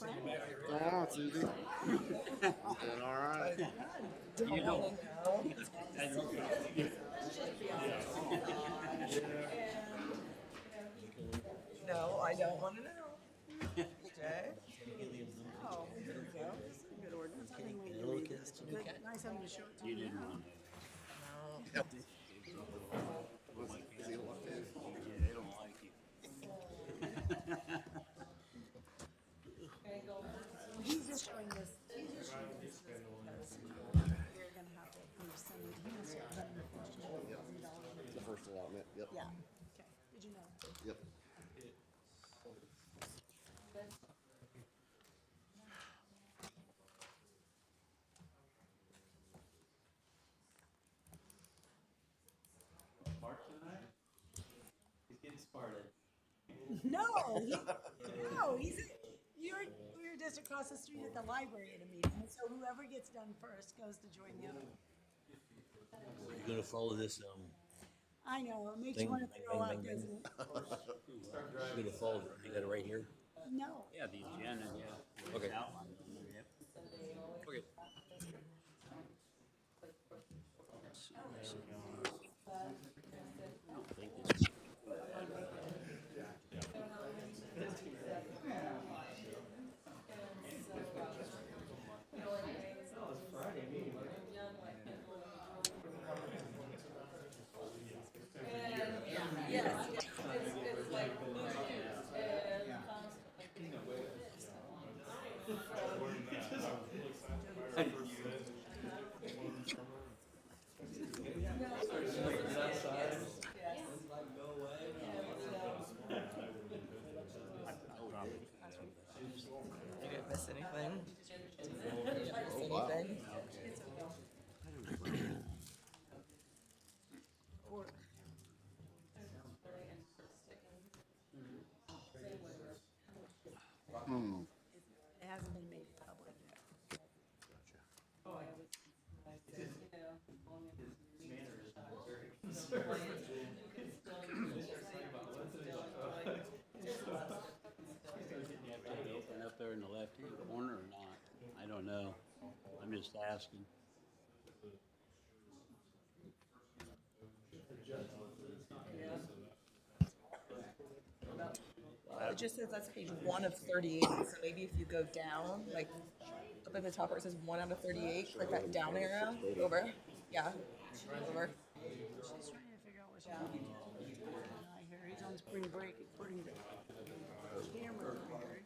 friend. Oh, it's easy. Doing all right. You don't. No, I don't want to know. Jay? Oh, here we go. This is a good ordinance. I've been waiting to read it. It's good. Nice having you show it to You me didn't now. want to. No. Is he left in? Yeah, they don't like you. He's just showing this. He's just showing this because we're going to have to approve sending. He has to have $150,000. The first allotment. Yep. Yeah. Okay. Did you know? Yep. Mark tonight? He's getting started. No, we're just across the street at the library at a meeting. So whoever gets done first goes to join the other one. You're gonna follow this. I know, it makes Bing, you want to bing, throw bing, up, bing, doesn't it? You're gonna follow. You got it right here. No. Yeah, the agenda. Yeah. Okay. Outline. Yep. Okay. I don't think this. You didn't miss anything? Oh, wow. Anything? It hasn't been made public yet. Open up there in the left-hand corner or not? I don't know. I'm just asking. It just says that's page 1 of 38, so maybe if you go down, like up at the top where it says 1 out of 38, click that down arrow, over. Yeah, over. She's trying to figure out what she's going to do. I hear he's on spring break according to camera. I heard.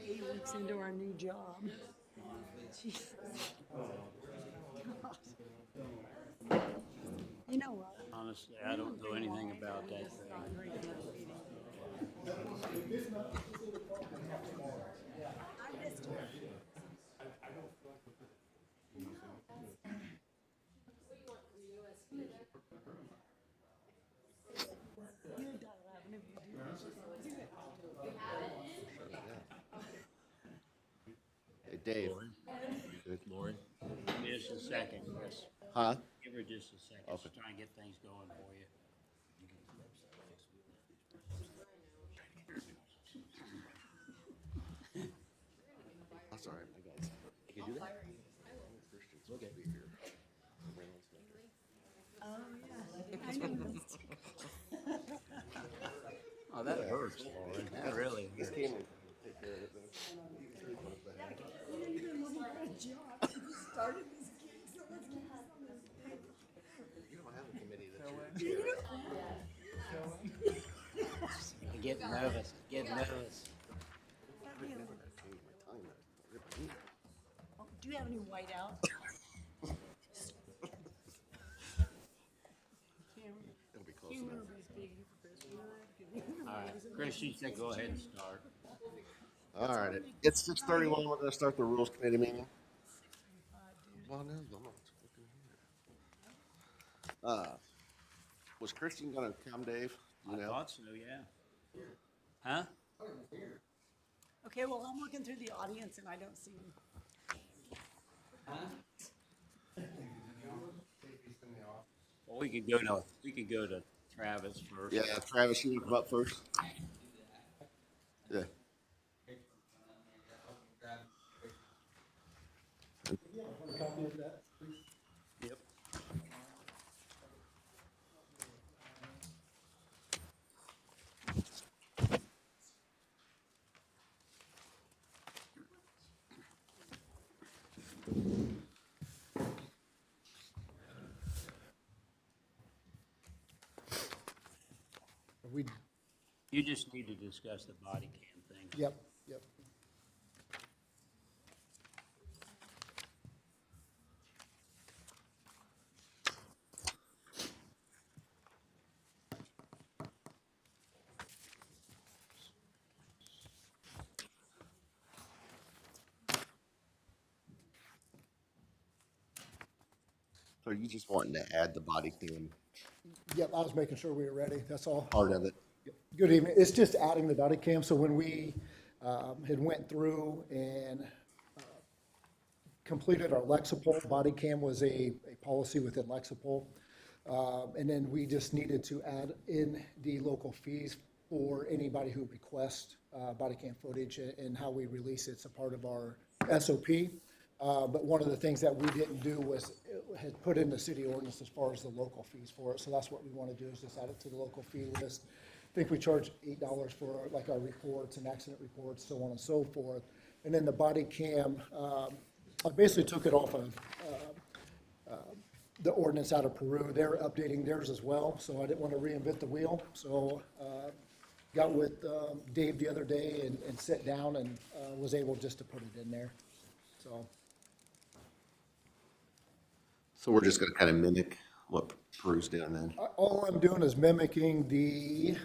8 weeks into our new job. Jesus. God. You know what? Honestly, I don't know anything about that It's thing. not very good meeting. I missed her. You and Dial Avenue, you do. Hey, Dave. Lauren? Lauren? Give me just a second, Chris. Huh? Give her just a second. Okay. Just try and get things going for you. That's all right. I got it. You can do that? Christians will be here. Oh, yeah. I know this. Oh, that hurts, Lauren. That really This hurts. came in. Take care of it then. You've been looking for a job. You started this gig, so let's get this on this paper. You don't have a committee that you. I'm getting nervous. Getting nervous. Oh, do you have any whiteout? It'll be close Camera enough. will be speaking for Chris. All right. Chris, you said go ahead and start. All right. It's 6:31. We're going to start the rules committee meeting. Well, no, I'm not looking here. Was Christian going to come, Dave? You I know? thought so, yeah. Huh? Okay, well, I'm looking through the audience and I don't see him. Well, we could go to Travis first. Yeah, Travis, you can come up first. Yeah. A copy of that, please. Yep. We, You just need to discuss the body cam thing. yep, yep. So you just wanting to add the body cam Yep, I was making sure we were ready, that's all. part of it? Good evening. It's just adding the body cam. So when we had went through and completed our Lexipol, body cam was a policy within Lexipol. And then we just needed to add in the local fees for anybody who requests body cam footage and how we release it. It's a part of our SOP. But one of the things that we didn't do was had put in the city ordinance as far as the local fees for it. So that's what we want to do, is just add it to the local fee list. I think we charge $8 for like our reports and accident reports, so on and so forth. And then the body cam, I basically took it off of the ordinance out of Peru. They're updating theirs as well, so I didn't want to reinvent the wheel. So got with Dave the other day and sat down and was able just to put it in there. So we're just gonna kind of mimic what Peru's doing then? All I'm doing is mimicking the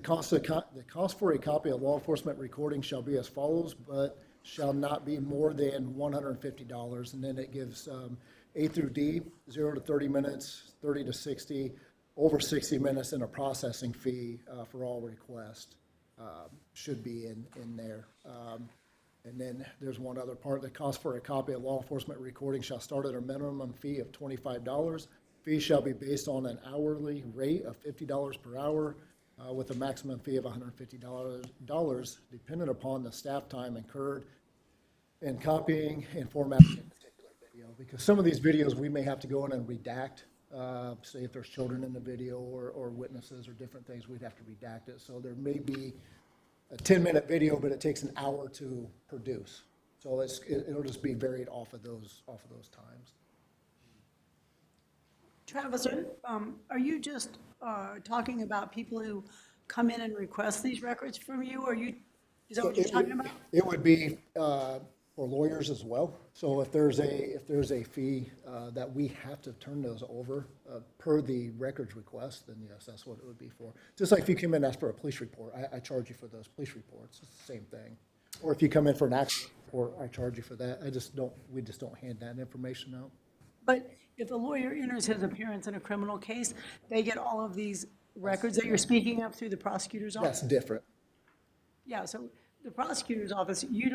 cost for a copy of law enforcement recording shall be as follows, but shall not be more than $150. And then it gives A through D, 0 to 30 minutes, 30 to 60, over 60 minutes, and a processing fee for all requests should be in there. And then there's one other part. The cost for a copy of law enforcement recording shall start at a minimum fee of $25. Fee shall be based on an hourly rate of $50 per hour with a maximum fee of $150 dependent upon the staff time incurred in copying and formatting a particular video. Because some of these videos, we may have to go in and redact, say if there's children in the video or witnesses or different things, we'd have to redact it. So there may be a 10-minute video, but it takes an hour to produce. So it'll just be varied off of those times. Travis, are you just talking about people who come in and request these records from you, or is that what you're talking about? It would be for lawyers as well. So if there's a fee that we have to turn those over per the records request, then yes, that's what it would be for. Just like if you come in and ask for a police report, I charge you for those police reports. It's the same thing. Or if you come in for an accident report, I charge you for that. We just don't hand that information out. But if a lawyer enters his appearance in a criminal case, they get all of these records that you're speaking of through the prosecutor's office? That's different. Yeah, so the prosecutor's office, you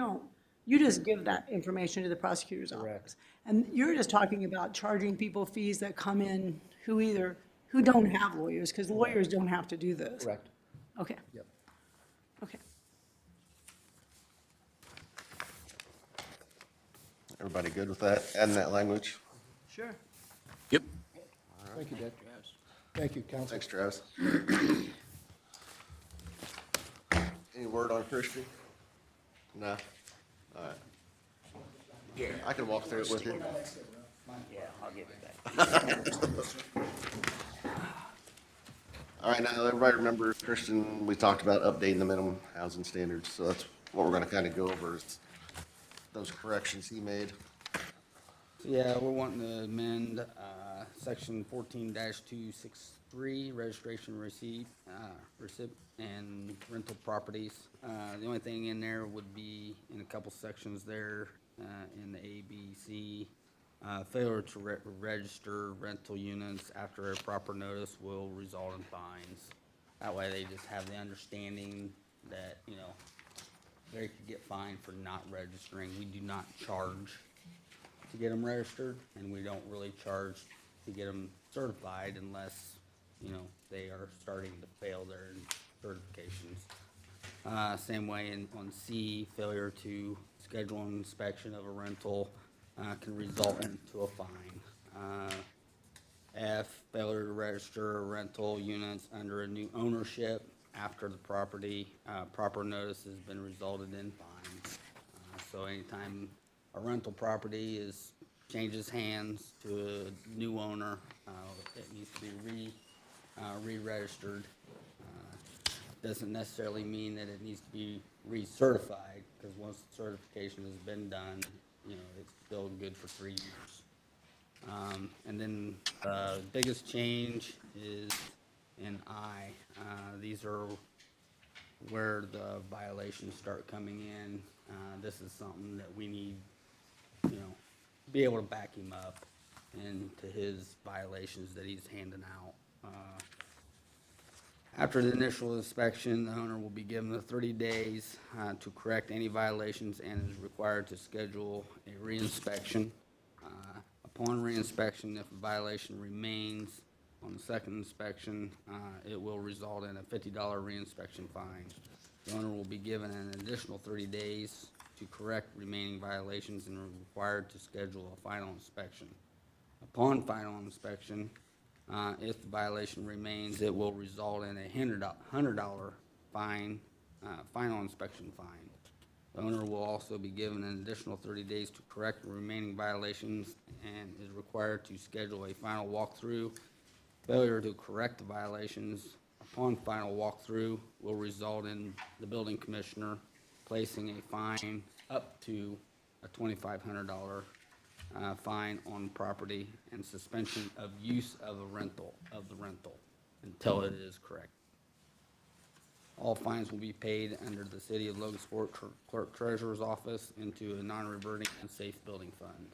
just give that information to the prosecutor's office. And you're just talking about charging people fees that come in who don't have lawyers, because lawyers don't have to do this. Correct. Okay. Yep. Okay. Everybody good with that? Adding that language? Sure. Yep. Thank you, Dick. Thank you, counsel. Thanks, Travis. Any word on Christian? No? All right. Yeah. I can walk through it with you. Yeah, I'll give it back. All right, now everybody remember Christian, we talked about updating the minimum housing standards, so that's what we're gonna kind of go over is those corrections he made. Yeah, we're wanting to amend section 14-263, registration receipt, and rental properties. The only thing in there would be in a couple sections there in the A, B, C. Failure to register rental units after a proper notice will result in fines. That way they just have the understanding that, they could get fined for not registering. We do not charge to get them registered, and we don't really charge to get them certified unless, they are starting to fail their certifications. Same way on C, failure to schedule an inspection of a rental can result into a fine. F, failure to register rental units under a new ownership after the proper notice has been resulted in fines. So anytime a rental property changes hands to a new owner, it needs to be re-registered. Doesn't necessarily mean that it needs to be recertified, because once the certification has been done, it's still good for 3 years. And then the biggest change is in I. These are where the violations start coming in. This is something that we need, be able to back him up into his violations that he's handing out. After the initial inspection, the owner will be given the 30 days to correct any violations and is required to schedule a reinspection. Upon reinspection, if a violation remains on the second inspection, it will result in a $50 reinspection fine. The owner will be given an additional 30 days to correct remaining violations and are required to schedule a final inspection. Upon final inspection, if the violation remains, it will result in a $100 fine, final inspection fine. The owner will also be given an additional 30 days to correct the remaining violations and is required to schedule a final walkthrough. Failure to correct the violations upon final walkthrough will result in the building commissioner placing a fine up to a $2,500 fine on property and suspension of use of the rental until it is correct. All fines will be paid under the City of Logansport Clerk Treasurer's Office into a non-reverting and safe building fund.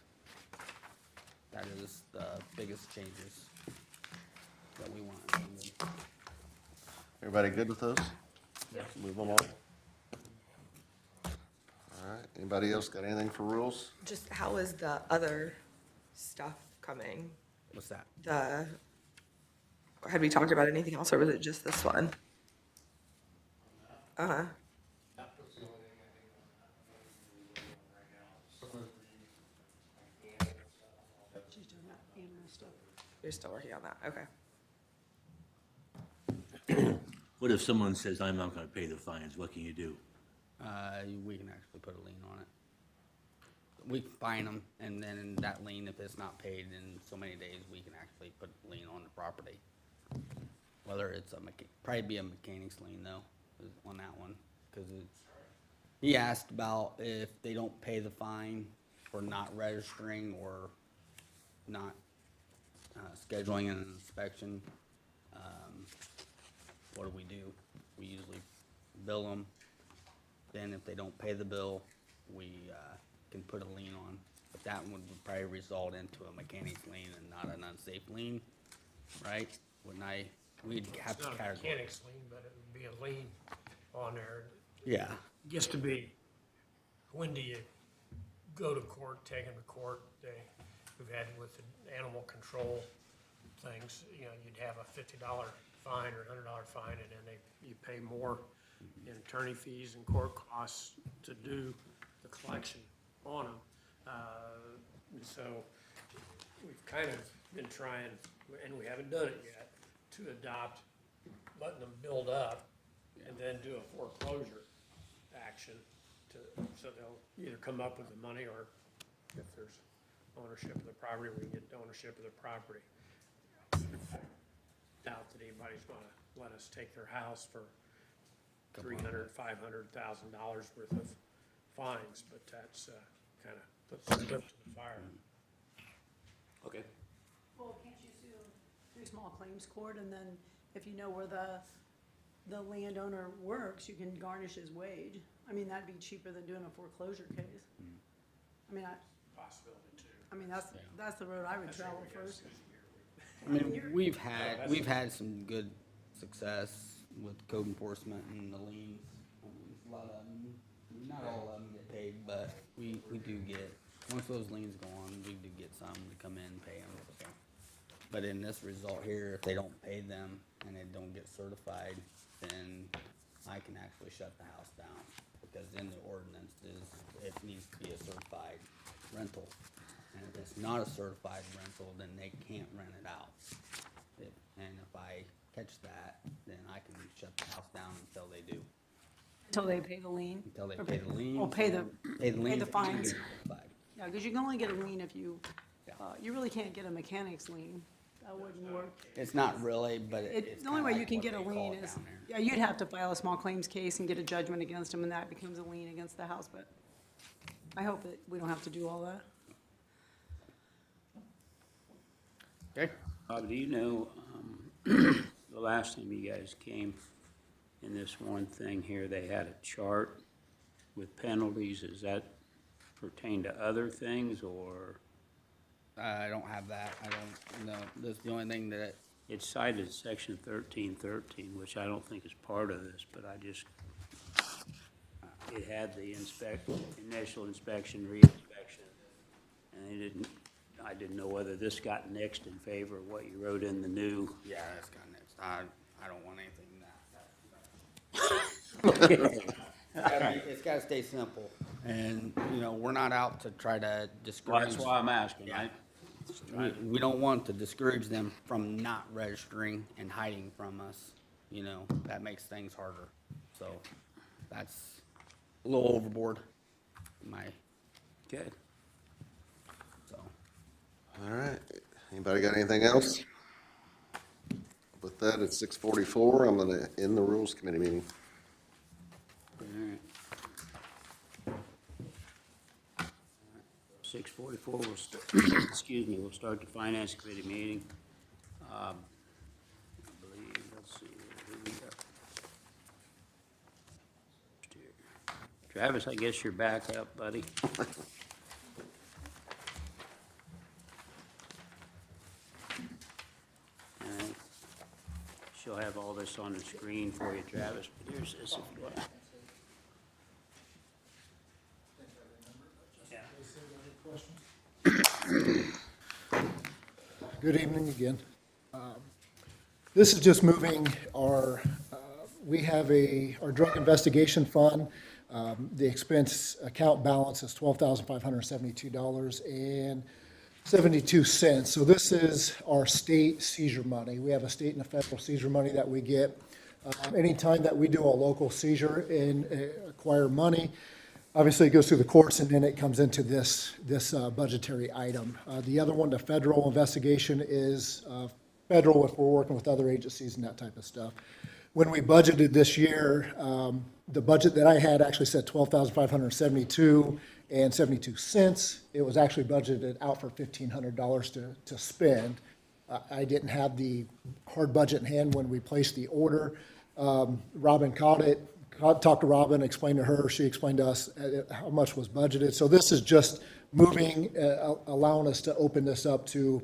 That is the biggest changes that we want. Everybody good with those? Move them on. All right, anybody else got anything for rules? Just how is the other stuff coming? What's that? Had we talked about anything else, or was it just this one? Uh-huh. She's doing that animal stuff. You're still working on that, okay. What if someone says, I'm not gonna pay the fines, what can you do? We can actually put a lien on it. We fine them, and then in that lien, if it's not paid in so many days, we can actually put a lien on the property. Whether it's probably be a mechanic's lien though, on that one, because he asked about if they don't pay the fine for not registering or not scheduling an inspection. What do? We usually bill them. Then if they don't pay the bill, we can put a lien on. But that one would probably result into a mechanic's lien and not an unsafe lien, right? We'd have It's to not a categorize. mechanics lien, but it would be a lien on there. Yeah, It gets to be, when do you go to court, take them to court? We've had with the animal control things, you'd have a $50 fine or $100 fine, and then you pay more in attorney fees and court costs to do the collection on them. And so we've kind of been trying, and we haven't done it yet, to adopt letting them build up and then do a foreclosure action so they'll either come up with the money, or if there's ownership of the property, we can get ownership of the property. Doubt that anybody's gonna let us take their house for $300,000, $500,000 worth of fines, but that's kind of puts the foot to the fire. Okay. Well, can't you sue through small claims court, and then if you know where the landowner works, you can garnish his wage? I mean, that'd be cheaper than doing a foreclosure case. I mean, Possibility too. that's the road I would travel first. I mean, we've had some good success with code enforcement and the liens. I mean, a lot of them, not all of them get paid, but we do get, once those liens go on, we do get some to come in and pay them. So. But in this result here, if they don't pay them and they don't get certified, then I can actually shut the house down, because in the ordinance it needs to be a certified rental. not a certified rental, then they can't rent it out. And if I catch that, then I can shut the house down until they do, Until they pay the lien. until they Or pay the lien. Or pay the lien. fines. Fine. Yeah, because you can only get a lien if you, you really can't get a mechanic's lien. That wouldn't work. It's not really, but it's The only kinda way like you can what get a they call lien it is, down there. yeah, you'd have to file a small claims case and get a judgment against them, and that becomes a lien against the house, but I hope that we don't have to do all that. Okay. Bob, do you know, the last time you guys came in this one thing here, they had a chart with penalties. Does that pertain to other things, or I don't have that. I don't know. That's the only thing that, it's cited section 1313, which I don't think is part of this, but I just, it had the initial inspection, re-inspection, and I didn't know whether this got nixed in favor of what you wrote in the new. yeah, that's kind of next. I don't want anything that. It's gotta stay simple. And, we're not out to try to Well, discourage. that's why I'm asking. Yeah. We don't want to discourage them from not registering and hiding from us. That makes things harder. So that's a little overboard. Okay. So. All right. Anybody got anything else? With that, it's 6:44. I'm gonna end the Rules Committee meeting. All right. 6:44, we'll start the Finance Committee meeting. I believe, let's see, who we got? Travis, I guess you're back up, buddy. All right. She'll have all this on the screen for you, Travis, but here's this if you want. Good evening again. This is just moving we have our drug investigation fund. The expense account balance is $12,572.72. So this is our state seizure money. We have a state and a federal seizure money that we get. Anytime that we do a local seizure and acquire money, obviously, it goes through the courts, and then it comes into this budgetary item. The other one, the federal investigation, is federal if we're working with other agencies and that type of stuff. When we budgeted this year, the budget that I had actually said $12,572.72. It was actually budgeted out for $1,500 to spend. I didn't have the hard budget in hand when we placed the order. Robin caught it. Talked to Robin, explained to her, she explained to us how much was budgeted. So this is just moving, allowing us to open this up to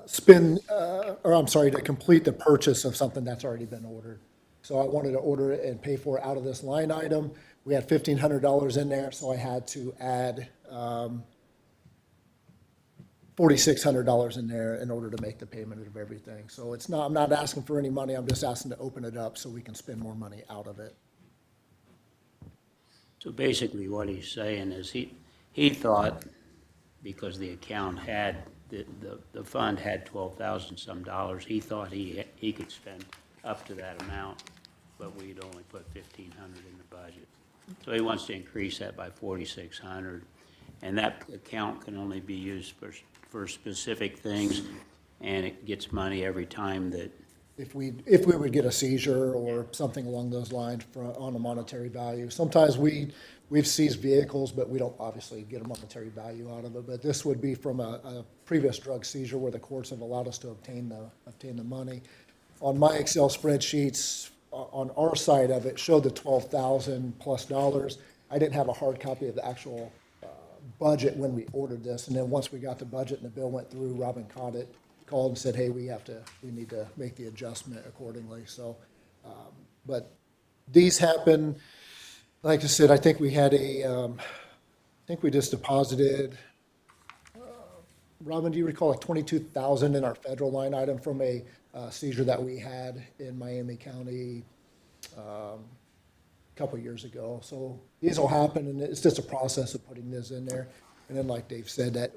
to complete the purchase of something that's already been ordered. So I wanted to order it and pay for it out of this line item. We had $1,500 in there, so I had to add $4,600 in there in order to make the payment of everything. So I'm not asking for any money, I'm just asking to open it up so we can spend more money out of it. So basically what he's saying is he thought, because the account had, the fund had 12,000 some dollars, he thought he could spend up to that amount, but we'd only put 1,500 in the budget. So he wants to increase that by 4,600, and that account can only be used for specific things, and it gets money every time that. If we would get a seizure or something along those lines on a monetary value. Sometimes we've seized vehicles, but we don't obviously get a monetary value out of it. But this would be from a previous drug seizure where the courts have allowed us to obtain the money. On my Excel spreadsheets, on our side of it, showed the $12,000+ I didn't have a hard copy of the actual budget when we ordered this. And then once we got the budget and the bill went through, Robin caught it, called and said, hey, we need to make the adjustment accordingly. So, but these happen, like I said, I think we had I think we just deposited, Robin, do you recall, like $22,000 in our federal line item from a seizure that we had in Miami County a couple years ago. So these will happen, and it's just a process of putting this in there. And then like Dave said, that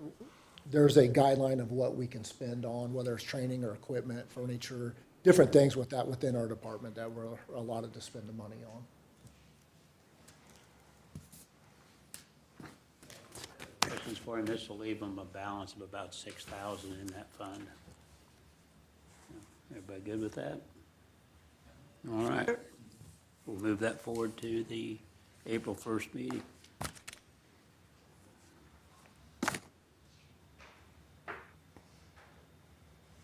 there's a guideline of what we can spend on, whether it's training or equipment, furniture, different things with that within our department that we're allotted to spend the money on. Questions for him? This will leave him a balance of about 6,000 in that fund. Everybody good with that? All right. We'll move that forward to the April 1st meeting.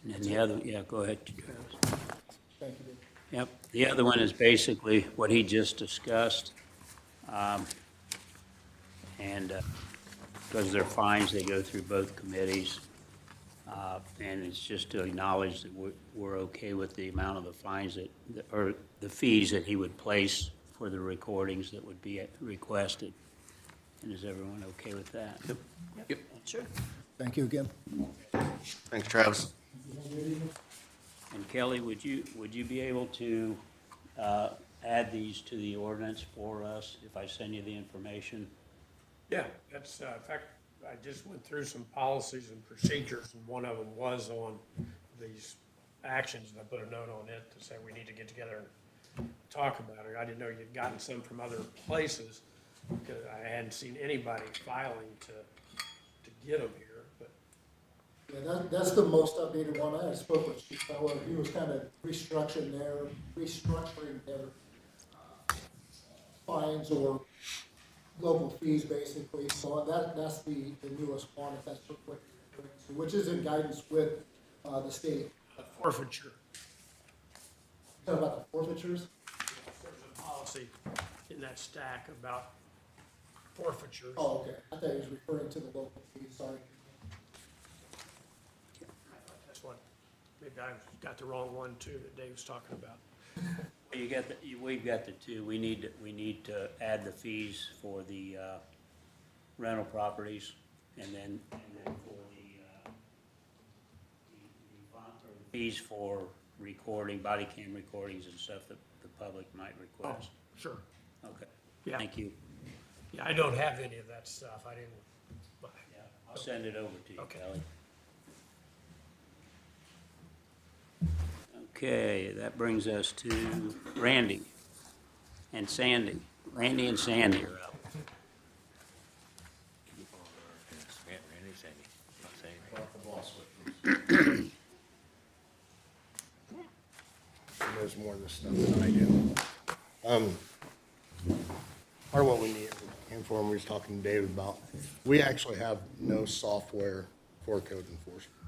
And then the other, yeah, go ahead, Travis. Thank you, Dave. Yep, the other one is basically what he just discussed. And because they're fines, they go through both committees. And it's just to acknowledge that we're okay with the amount of the fines that, or the fees that he would place for the recordings that would be requested. And is everyone okay with that? Yep. Sure. Thank you again. Thanks, Travis. And Kelly, would you be able to add these to the ordinance for us if I send you the information? Yeah, that's, in fact, I just went through some policies and procedures, and one of them was on these actions, and I put a note on it to say we need to get together and talk about it. I didn't know you'd gotten some from other places, because I hadn't seen anybody filing to get them here, but Yeah, that's the most updated one. I spoke with Chief Feller. He was kind of restructuring their fines or local fees, basically. So that's the newest one, if that's what you're referring to, which is in guidance with the state. forfeiture. Talking about the forfeitures? There's a policy in that stack about forfeitures. Oh, okay. I thought he was referring to the local fees, sorry. That's what, maybe I got the wrong one too that Dave was talking about. You got the, we've got the two. We need to add the fees for the rental properties and then for the fees for recording, body cam recordings and stuff that the public might request. Sure. Okay. Yeah. Thank you. Yeah, I don't have any of that stuff. I didn't. I'll send it over to you, Okay. Kelly. Okay, that brings us to Randy and Sandy. Randy and Sandy are up. He knows more of this stuff than I do. Part of what we need, and for him, we was talking to David about, we actually have no software for code enforcement.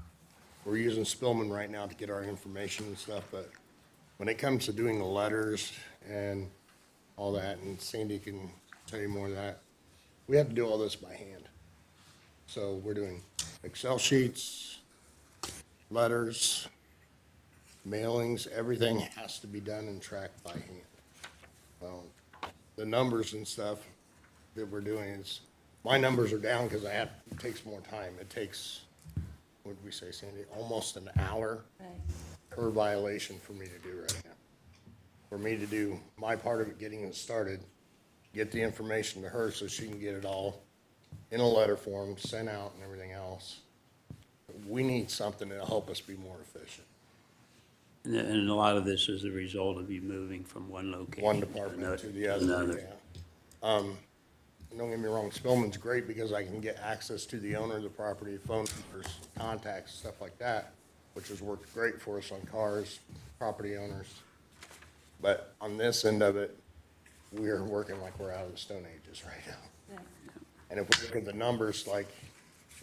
We're using Spillman right now to get our information and stuff, but when it comes to doing the letters and all that, and Sandy can tell you more of that, we have to do all this by hand. So we're doing Excel sheets, letters, mailings, everything has to be done and tracked by hand. The numbers and stuff that we're doing is, my numbers are down because it takes more time. It takes, what did we say, Sandy, almost an hour per violation for me to do right now. For me to do my part of it, getting it started, get the information to her so she can get it all in a letter form, sent out and everything else. We need something that'll help us be more efficient. And a lot of this is a result of you moving from one location. One department to the other, yeah. Don't get me wrong, Spillman's great because I can get access to the owner of the property, phone numbers, contacts, stuff like that, which has worked great for us on cars, property owners. But on this end of it, we're working like we're out of the Stone Ages right now. And if we look at the numbers, like,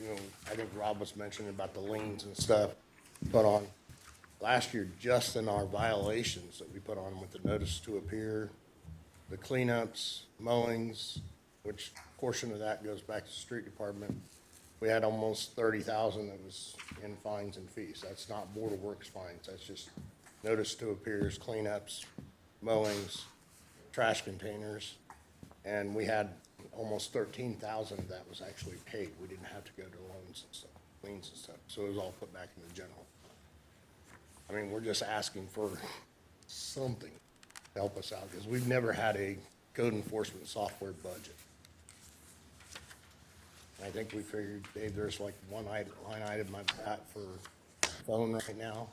you know, I think Rob was mentioning about the liens and stuff put on last year, just in our violations that we put on with the notice to appear, the cleanups, mowings, which portion of that goes back to the street department. We had almost 30,000 that was in fines and fees. That's not Board of Works fines. That's just notice to appears, cleanups, mowings, trash containers. And we had almost 13,000 that was actually paid. We didn't have to go to loans and stuff, liens and stuff. So it was all put back in the general. I mean, we're just asking for something to help us out because we've never had a code enforcement software budget. I think we figured, Dave, there's like one line item I've got for phone right now.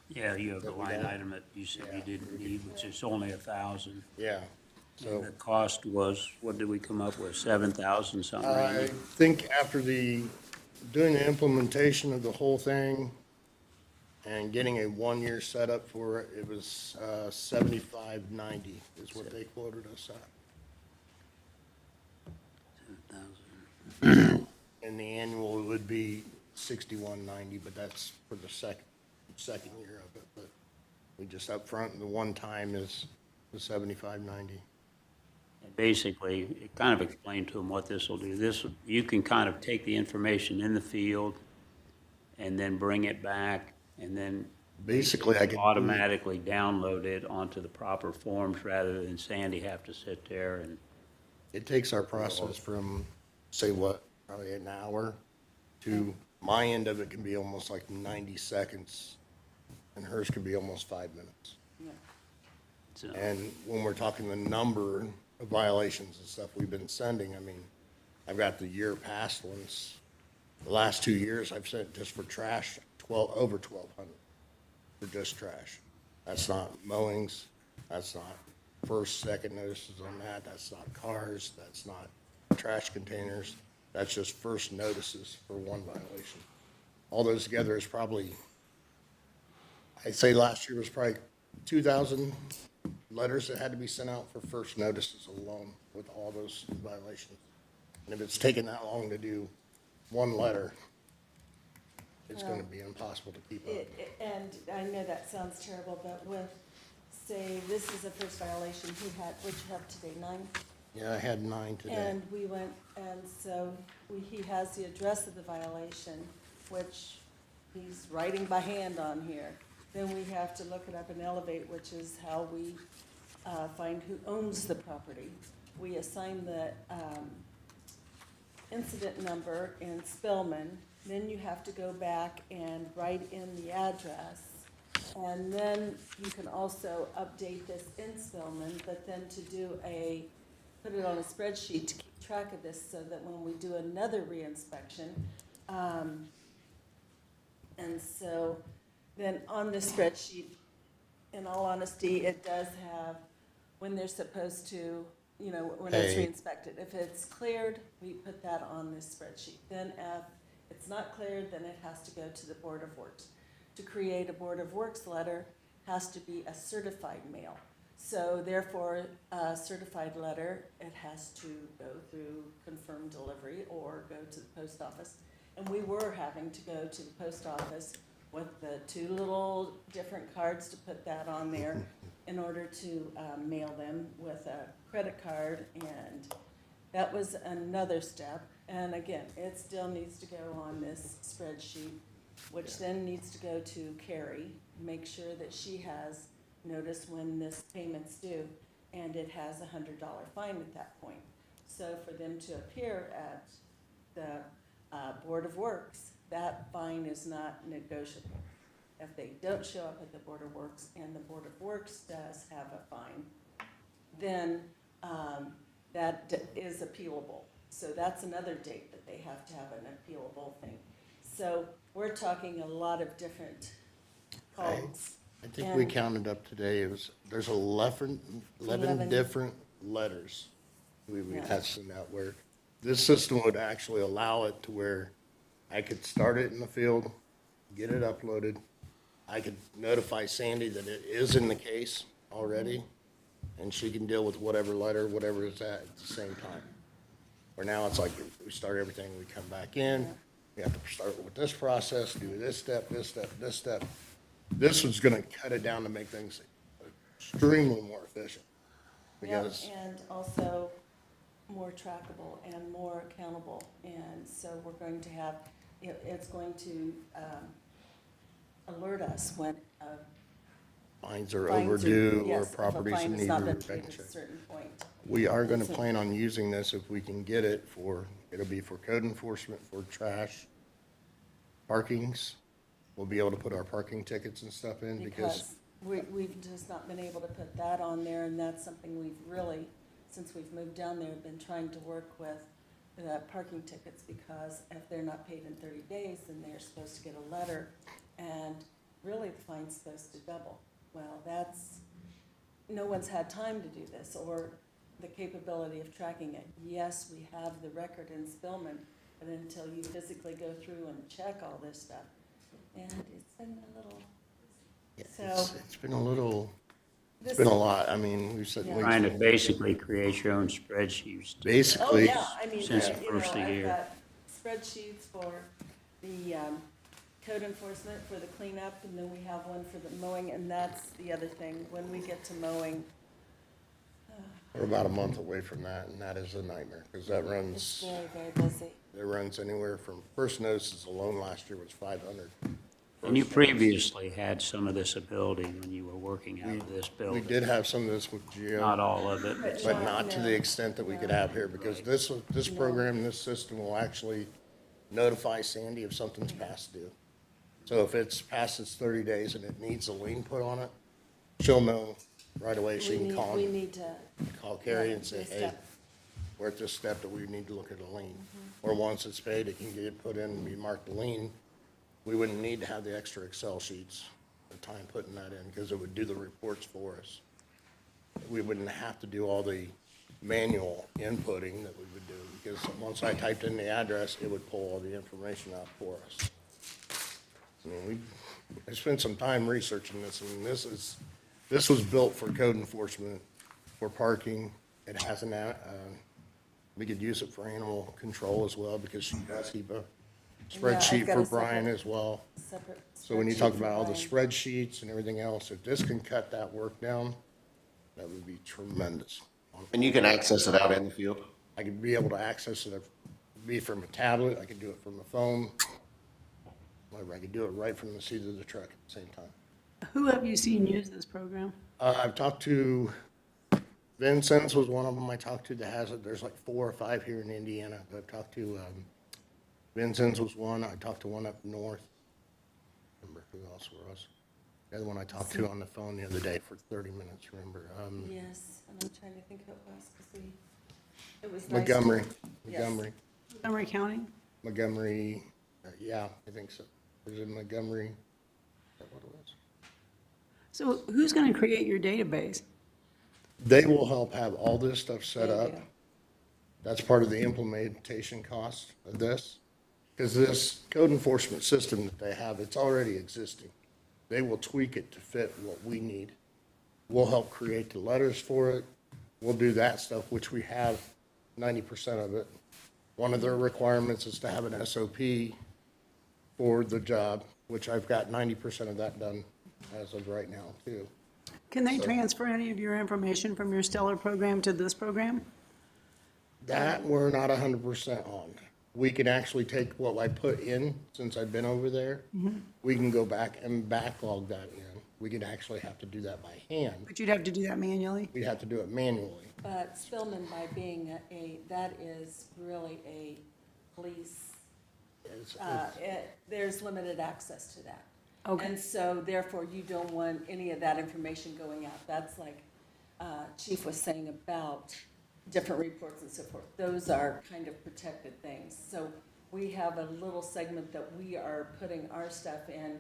Yeah, you have the That we line don't- item that you said you Yeah. didn't need, which is only 1,000. Yeah, And the so cost was, what did we come up with, 7,000 something? I Randy? think after doing the implementation of the whole thing and getting a 1-year setup for it, it was $75.90 is what they quoted us at. 7,000. And the annual would be $61.90, but that's for the second year of it. But we just upfront, the one time is the $75.90. Basically, it kind of explained to them what this will do. This, you can kind of take the information in the field and then bring it back, and then Basically, I could. automatically download it onto the proper forms rather than Sandy have to sit there and, It takes our process from, say what, probably an hour to my end of it can be almost like 90 seconds, and hers could be almost 5 minutes. so. And when we're talking the number of violations and stuff we've been sending, I mean, I've got the year past ones. The last 2 years, I've sent just for trash, over 1,200 for just trash. That's not mowings, that's not first, second notices on that, that's not cars, that's not trash containers. That's just first notices for one violation. All those together is probably, I'd say last year was probably 2,000 letters that had to be sent out for first notices alone with all those violations. And if it's taking that long to do one letter, it's gonna be impossible to keep up. And I know that sounds terrible, but with, say, this is the first violation he had, which you have today, 9? Yeah, I had 9 today. And we went, and so he has the address of the violation, which he's writing by hand on here. Then we have to look it up and elevate, which is how we find who owns the property. We assign the incident number in Spellman, then you have to go back and write in the address. And then you can also update this in Spellman, but then to put it on a spreadsheet to keep track of this so that when we do another reinspection, and so then on this spreadsheet, in all honesty, it does have when they're supposed to, when it's Hey. re-inspected. If it's cleared, we put that on this spreadsheet. Then if it's not cleared, then it has to go to the Board of Works. To create a Board of Works letter has to be a certified mail. So therefore, a certified letter, it has to go through confirmed delivery or go to the post office. And we were having to go to the post office with the 2 little different cards to put that on there in order to mail them with a credit card, and that was another step. And again, it still needs to go on this spreadsheet, which then needs to go to Carrie, make sure that she has notice when this payment's due, and it has a $100 fine at that point. So for them to appear at the Board of Works, that fine is not negotiable. If they don't show up at the Board of Works and the Board of Works does have a fine, then that is appealable. So that's another date that they have to have an appealable thing. So we're talking a lot of different codes. I think we And- counted up today, there's 11 11. different letters we Yeah. had sent out where this system would actually allow it to where I could start it in the field, get it uploaded. I could notify Sandy that it is in the case already, and she can deal with whatever letter, whatever it's at the same time. Where now it's like, we start everything, we come back in, we have to start with this process, do this step, this step, this step. This was gonna cut it down to make things extremely more efficient. Yeah, Because, and also more trackable and more accountable. And so we're going to have, it's going to alert us when fines are fines overdue or yes, if a properties fine has need not to been be paid at a checked. certain point. We are gonna So- plan on using this if we can get it it'll be for code enforcement, for trash, parkings. We'll be able to put our parking tickets and stuff in because, We've just not been able to put that on there, and that's something we've really, since we've moved down there, been trying to work with the parking tickets, because if they're not paid in 30 days, then they're supposed to get a letter, and really the fine's supposed to double. Well, no one's had time to do this, or the capability of tracking it. Yes, we have the record in Spillman, but until you physically go through and check all this stuff, and it's been a little, so. It's been a little, it's this- been a lot. I mean, we've said, Yeah. Trying to basically create your own spreadsheets. Oh, basically, yeah, I mean, Since you the know, first of the I've year. got spreadsheets for the code enforcement for the cleanup, and then we have one for the mowing, and that's the other thing, when we get to mowing, we're about a month away from that, and that is a nightmare, because that it's runs, very, very busy. it runs anywhere from, first notices alone last year was 500. And you previously had some of this ability when you were working out of this We building. did have some of this with Not Geo, all of it, but but not to the extent that we could have here, because this program, this system will actually notify Sandy if something's past due. So if it's past its 30 days and it needs a lien put on it, she'll know right away. She can call We need to, Carrie and yeah, say, this hey, step. we're at this step that we need to look at a lien. Mm-hmm. Or once it's paid, it can get put in and be marked a lien. We wouldn't need to have the extra Excel sheets, the time putting that in, because it would do the reports for us. We wouldn't have to do all the manual inputting that we would do, because once I typed in the address, it would pull all the information out for us. I mean, I spent some time researching this, and this was built for code enforcement, for parking. It has we could use it for animal control as well, because she does keep a spreadsheet got for a Brian separate- as well. separate. So when you spreadsheet talk for about all the Brian. spreadsheets and everything else, if this can cut that work down, that would be tremendous. And you can access it out in the field. I could be able to access it, be from a tablet, I could do it from a phone. Whatever, I could do it right from the seat of the truck at the same time. Who have you seen use this program? I've talked to, Vincennes was one of them I talked to that has it. There's like 4 or 5 here in Indiana. I've talked to, Vincennes was one. I talked to one up north. Remember who else was? The other one I talked to on the phone the other day for 30 minutes, remember? Yes, and I'm trying to think who it was, because it was nice. Montgomery, Yes. Montgomery, County? Montgomery, yeah, I think so. Was it Montgomery? Is that what it was? So who's going to create your database? They will help have all this stuff set They up. do. That's part of the implementation cost of this. Because this code enforcement system that they have, it's already existing. They will tweak it to fit what we need. We'll help create the letters for it. We'll do that stuff, which we have 90% of it. One of their requirements is to have an SOP for the job, which I've got 90% of that done as of right now, too. Can they transfer any of your information from your Stellar program to this program? That we're not 100% on. We can actually take what I put in since I've been over there. We can go back and backlog that in. We could actually have to do that by hand. But you'd have to do that manually? We'd have to do it manually. But Spillman, by being that is really a police, there's limited access to that. Okay. And so therefore, you don't want any of that information going out. That's like Chief was saying about different reports and so forth. Those are kind of protected things. So we have a little segment that we are putting our stuff in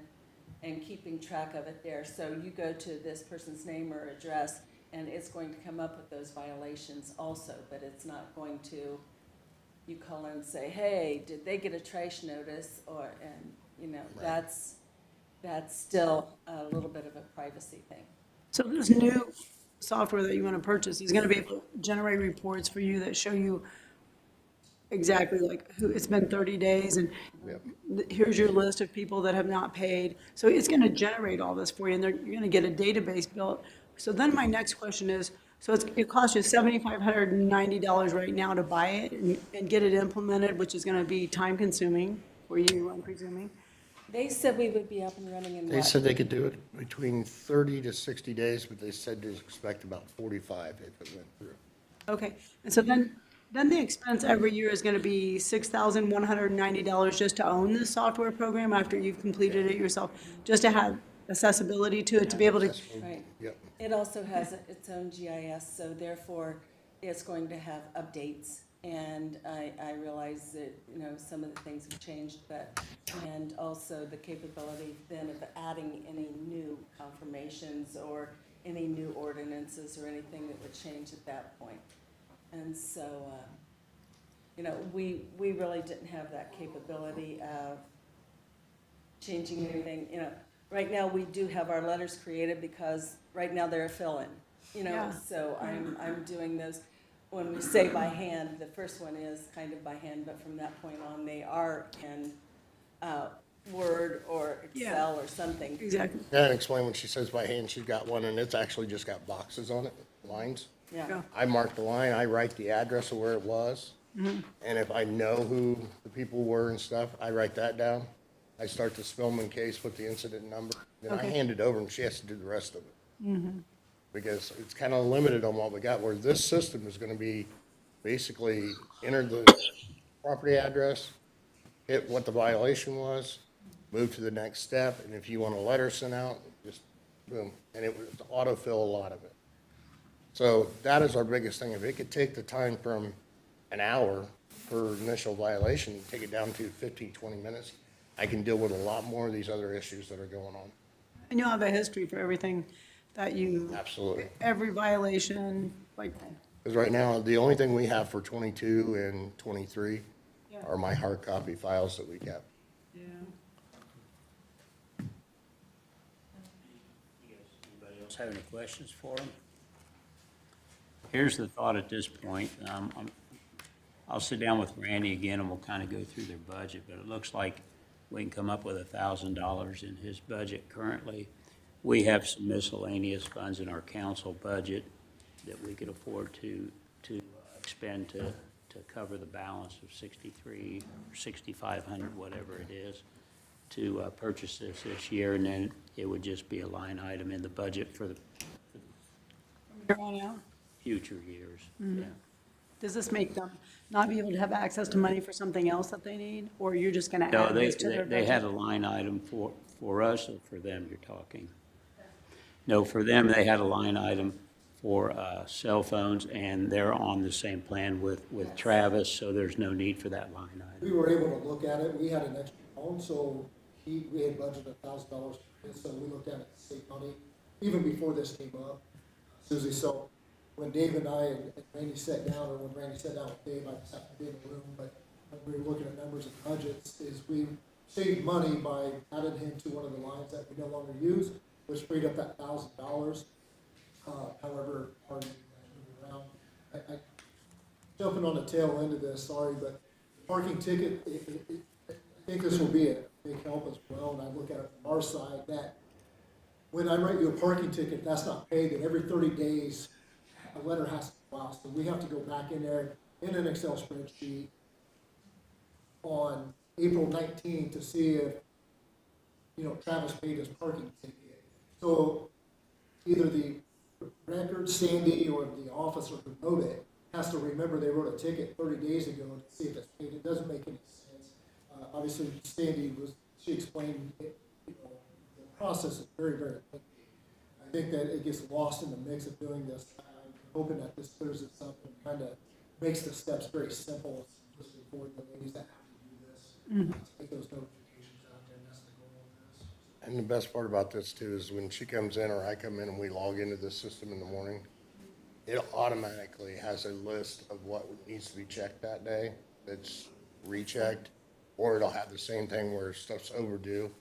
and keeping track of it there. So you go to this person's name or address, and it's going to come up with those violations also, but it's not going to, you call in and say, hey, did they get a trash notice? Or, and, you know, that's still a little bit of a privacy thing. So this new software that you want to purchase, he's going to be able to generate reports for you that show you exactly like who, it's been 30 days and here's your list of people that have not paid. So it's going to generate all this for you, and you're going to get a database built. So then my next question is, so it costs you $7,590 right now to buy it and get it implemented, which is going to be time consuming for you, I'm presuming. They said we would be up and running in They what? said they could do it between 30 to 60 days, but they said to expect about 45 if it went through. Okay, and so then the expense every year is going to be $6,190 just to own this software program after you've completed it yourself, just to have accessibility to it, to be able to. Right. Yep. It also has its own GIS, so therefore it's going to have updates And I realize that, you know, some of the things have changed, but, and also the capability then of adding any new confirmations or any new ordinances or anything that would change at that point. And so, you know, we really didn't have that capability of changing anything, you know. Right now, we do have our letters created because right now they're a fill-in, you know, Yeah. so I'm doing those. When we say by hand, the first one is kind of by hand, but from that point on, they are in Word or Excel or something. Exactly. Yeah, and explain when she says by hand, she's got one and it's actually just got boxes on it, lines. Yeah. I mark the line, I write the address of where it was. Mm-hmm. And if I know who the people were and stuff, I write that down. I start the Spillman case, put the incident number, then I Okay. hand it over and she has to do the rest of it. Because it's kind of limited on what we got, where this system is gonna be basically enter the property address, hit what the violation was, move to the next step, and if you want a letter sent out, just boom, and it would autofill a lot of it. So that is our biggest thing. If it could take the time from an hour per initial violation, take it down to 15, 20 minutes, I can deal with a lot more of these other issues that are going on. And you'll have a history for everything that you, Absolutely. every violation, like, Because right now, the only thing we have for 22 and 23 Yeah. are my hard copy files that we kept. yeah. Anybody else have any questions for him? Here's the thought at this point. I'll sit down with Randy again and we'll kind of go through their budget, but it looks like we can come up with $1,000 in his budget currently. We have some miscellaneous funds in our council budget that we could afford to expend to cover the balance of 63, 6,500, whatever it is, to purchase this year, and then it would just be a line item in the budget for the Here on out. future years. Mm-hmm. Yeah. Does this make them not be able to have access to money for something else that they need? Or you're just gonna No, add this to their budget? they had a line item for us, or for them you're talking? No, for them, they had a line item for cell phones, and they're on the same plan with Travis, so there's no need for that line item. We were able to look at it, we had an extra phone, so we had budgeted $1,000, so we looked at it to save money, even before this came up, Susie, so when Dave and I and Randy sat down, or when Randy sat down with Dave, I just happened to be in the room, but when we were looking at numbers and budgets, is we saved money by adding him to one of the lines that we no longer use, which freed up that $1,000. However, hard to move around. I jumping on the tail end of this, sorry, but parking ticket, I think this will be a big help as well, and I look at it from our side, that when I write you a parking ticket, that's not paid, that every 30 days, a letter has to go out, so we have to go back in there in an Excel spreadsheet on April 19th to see if, you know, Travis paid his parking ticket. So either the record, Sandy, or the officer who wrote it has to remember they wrote a ticket 30 days ago to see if it's paid. It doesn't make any sense. Obviously, Sandy she explained it, you know, the process is very, very lengthy. I think that it gets lost in the mix of doing this. I'm hoping that this clears it up and kind of makes the steps very simple for the ladies that have to do this. Take those notifications out there, and that's the goal of this. And the best part about this too is when she comes in or I come in and we log into this system in the morning, it automatically has a list of what needs to be checked that day that's rechecked, or it'll have the same thing where stuff's overdue.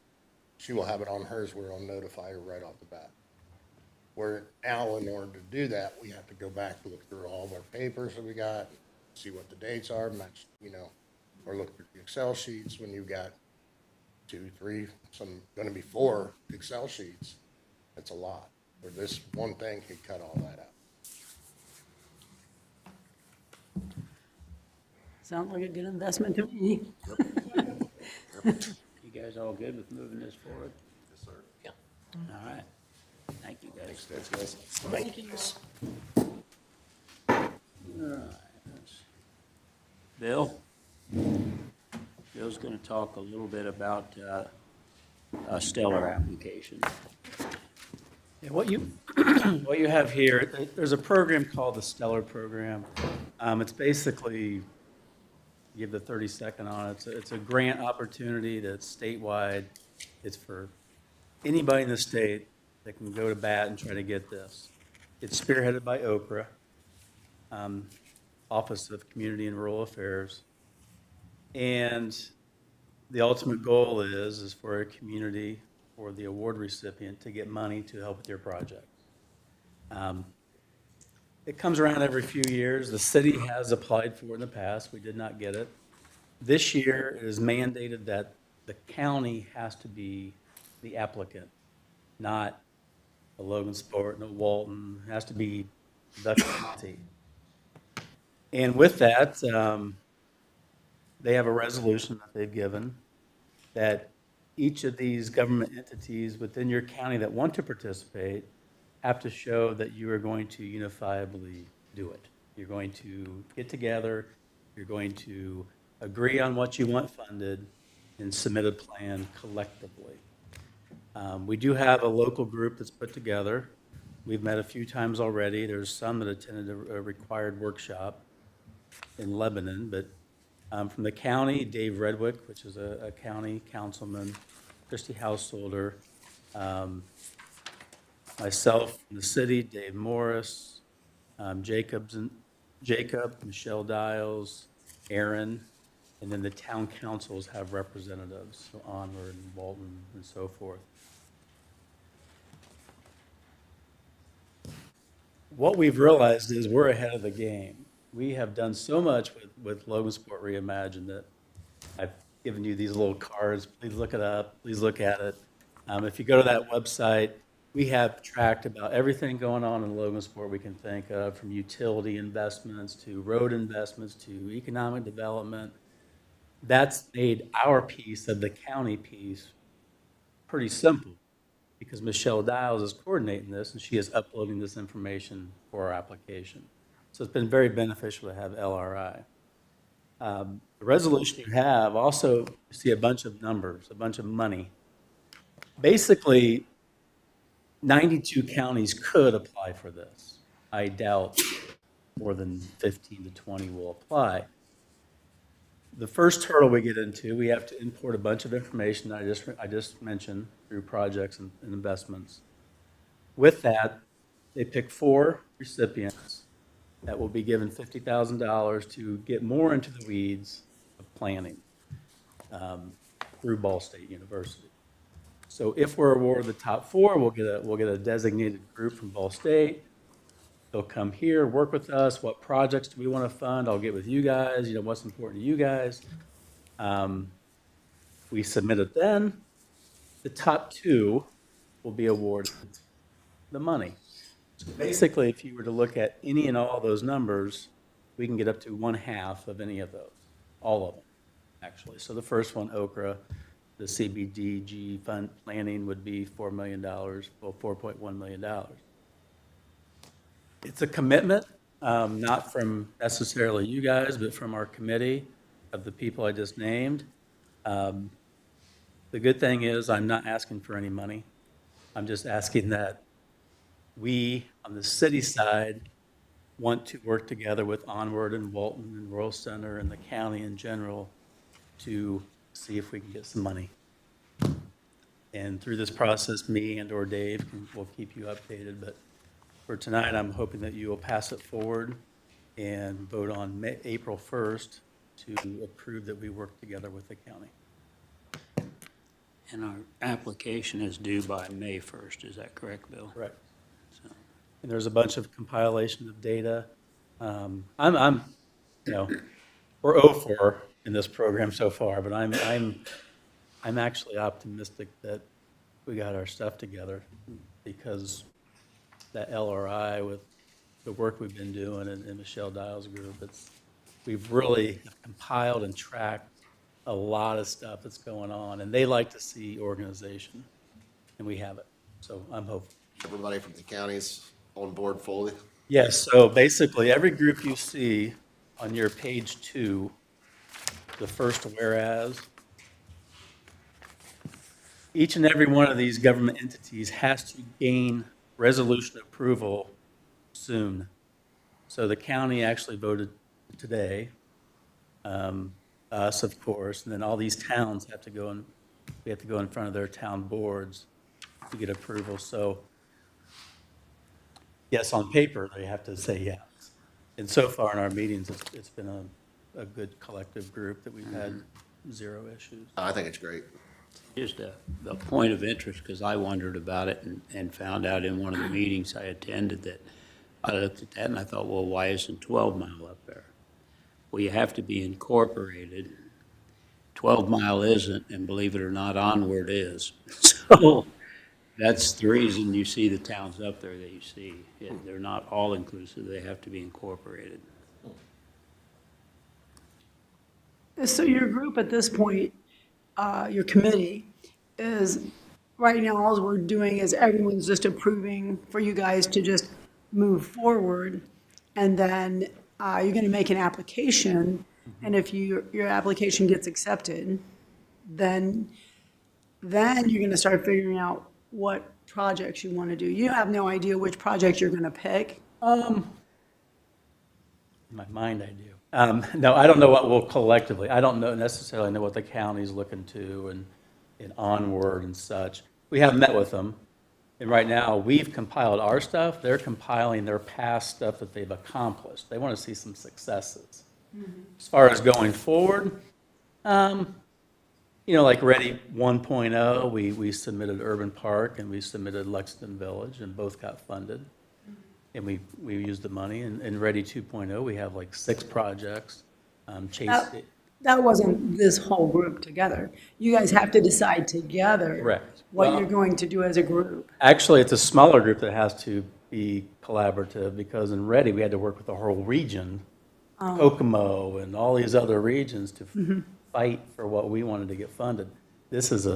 She will have it on hers where it'll notify her right off the bat. Where now, in order to do that, we have to go back, look through all of our papers that we got, see what the dates are, match, you know, or look through the Excel sheets when you've got 2, 3, some, gonna be 4 Excel sheets. That's a lot, where this one thing could cut all that out. Sounds like a good investment to me. You guys all good with moving this forward? Yes, sir. Yeah. All right. Thank you, guys. Thanks, guys. Thank you. All right. Bill? Bill's going to talk a little bit about a Stellar application. Yeah, what you what you have here, there's a program called the Stellar Program. It's basically, give the 30-second on it. It's a grant opportunity that's statewide. It's for anybody in the state that can go to bat and try to get this. It's spearheaded by Okra, Office of Community and Rural Affairs. And the ultimate goal is for a community or the award recipient to get money to help with their project. It comes around every few years. The city has applied for it in the past. We did not get it. This year, it is mandated that the county has to be the applicant, not a Logansport, no Walton. It has to be the county. And with that, they have a resolution that they've given that each of these government entities within your county that want to participate have to show that you are going to unifiably do it. You're going to get together, you're going to agree on what you want funded, and submit a plan collectively. We do have a local group that's put together. We've met a few times already. There's some that attended a required workshop in Lebanon, but from the county, Dave Redwick, which is a county councilman, Christy Householder, myself from the city, Dave Morris, Jacob, Michelle Dials, Aaron, and then the town councils have representatives, so Onward and Walton and so forth. What we've realized is we're ahead of the game. We have done so much with Logansport Reimagined that I've given you these little cards. Please look it up. Please look at it. If you go to that website, we have tracked about everything going on in Logansport we can think of, from utility investments to road investments to economic development. That's made our piece of the county piece pretty simple because Michelle Dials is coordinating this and she is uploading this information for our application. So it's been very beneficial to have LRI. The resolution you have also, you see a bunch of numbers, a bunch of money. Basically, 92 counties could apply for this. I doubt more than 15 to 20 will apply. The first hurdle we get into, we have to import a bunch of information that I just mentioned through projects and investments. With that, they pick 4 recipients that will be given $50,000 to get more into the weeds of planning through Ball State University. So if we're awarded the top 4, we'll get a designated group from Ball State. They'll come here, work with us. What projects do we want to fund? I'll get with you guys. You know, what's important to you guys. We submit it then. The top 2 will be awarded the money. So basically, if you were to look at any and all those numbers, we can get up to 1/2 of any of those, all of them, actually. So the first one, Okra, the CBDG fund planning would be $4 million, well, $4.1 million. It's a commitment, not from necessarily you guys, but from our committee of the people I just named. The good thing is I'm not asking for any money. I'm just asking that we, on the city side, want to work together with Onward and Walton and Rural Center and the county in general to see if we can get some money. And through this process, me and or Dave will keep you updated. But for tonight, I'm hoping that you will pass it forward and vote on April 1st to approve that we work together with the county. And our application is due by May 1st, is that correct, Bill? Correct. So, And there's a bunch of compilation of data. I'm you know, we're 0 in this program so far, but I'm actually optimistic that we got our stuff together because that LRI with the work we've been doing in Michelle Dials' group, we've really compiled and tracked a lot of stuff that's going on, and they like to see organization, and we have it. So I'm hopeful. Everybody from the counties on board fully? Yes, so basically every group you see on your page 2, the first whereas, each and every one of these government entities has to gain resolution approval soon. So the county actually voted today, us, of course, and then all these towns have to go and, we have to go in front of their town boards to get approval. So, yes, on paper, they have to say yes. And so far in our meetings, it's been a good collective group that we've had zero issues. I think it's great. Just a point of interest, because I wondered about it and found out in one of the meetings I attended that I looked at that and I thought, well, why isn't 12 Mile up there? Well, you have to be incorporated. 12 Mile isn't, and believe it or not, Onward is. So that's the reason you see the towns up there that you see. They're not all inclusive, they have to be incorporated. So your group at this point, your committee, is, right now, all we're doing is everyone's just approving for you guys to just move forward, and then you're gonna make an application, and if your application gets accepted, then you're gonna start figuring out what projects you wanna do. You have no idea which project you're gonna pick. In my mind, I do. No, I don't know what we'll collectively, I don't necessarily know what the county's looking to and Onward and such. We haven't met with them. And right now, we've compiled our stuff. They're compiling their past stuff that they've accomplished. They want to see some successes. As far as going forward, like Ready 1.0, we submitted Urban Park and we submitted Lexington Village, and both got funded. And we used the money. And Ready 2.0, we have like 6 projects. That wasn't this whole group together. You guys have to decide together. Correct. What Well, you're going to do as a group. Actually, it's a smaller group that has to be collaborative, because in Ready, we had to work with the whole region, Kokomo and all these other regions to fight for what we wanted to get funded. This is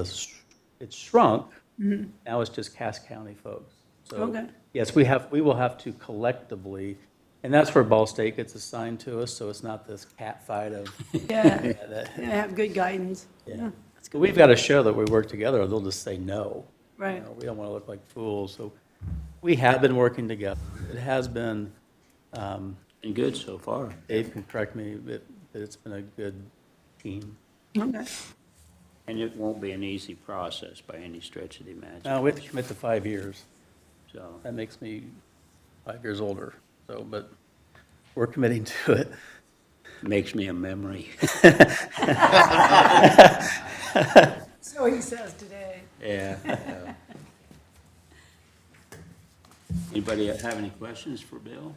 it's shrunk. Now it's just Cass County folks. So, Okay. yes, we will have to collectively, and that's where Ball State gets assigned to us, so it's not this cat fight of. Yeah, that- and have good guidance. Yeah. But we've got to show that we work together, or they'll just say no. Right. We don't want to look like fools, so we have been working together. It has been, And good so far. Dave can correct me, that it's been a good team. Okay. And it won't be an easy process by any stretch of the imagination. Now, we have to commit to 5 years. So, That makes me 5 years older, so, but we're committing to it. makes me a memory. So he says today. Yeah. Anybody have any questions for Bill?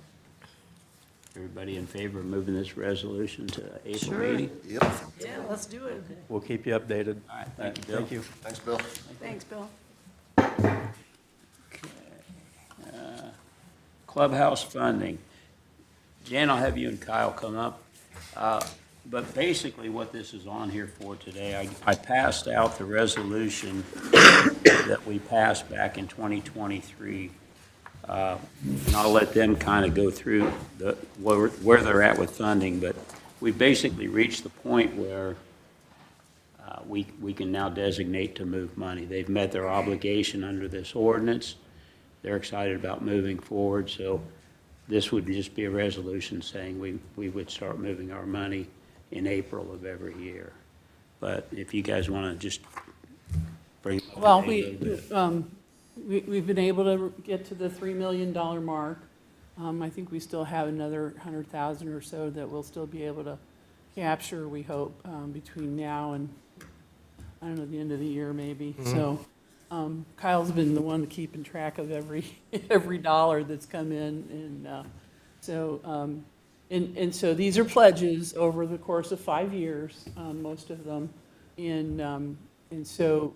Everybody in favor of moving this resolution to April Sure. meeting? Yep. Yeah, let's do it. We'll keep you updated. All right, thank you, Bill. Thank you. Thanks, Bill. Thanks, Bill. Clubhouse funding. Jan, I'll have you and Kyle come up. But basically what this is on here for today, I passed out the resolution that we passed back in 2023. And I'll let them kind of go through where they're at with funding, but we basically reached the point where we can now designate to move money. They've met their obligation under this ordinance. They're excited about moving forward, so this would just be a resolution saying we would start moving our money in April of every year. But if you guys want to just bring it up to Well, date a little bit. we've been able to get to the $3 million mark. I think we still have another 100,000 or so that we'll still be able to capture, we hope, between now and, I don't know, the end of the year maybe. So Kyle's been the one keeping track of every dollar that's come in. And so these are pledges over the course of 5 years, most of them. And so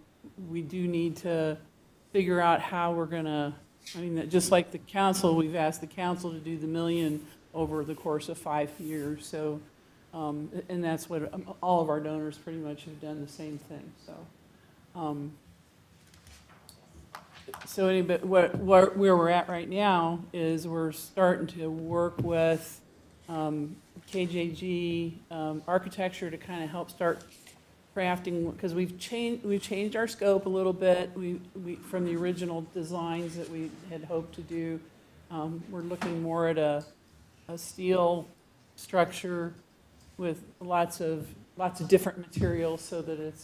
we do need to figure out how we're gonna, just like the council, we've asked the council to do the $1 million over the course of 5 years. So, and that's what all of our donors pretty much have done the same thing, so. So anyway, where we're at right now is we're starting to work with KJG Architecture to kind of help start crafting, because we've changed our scope a little bit. We from the original designs that we had hoped to do. We're looking more at a steel structure with lots of different materials so that it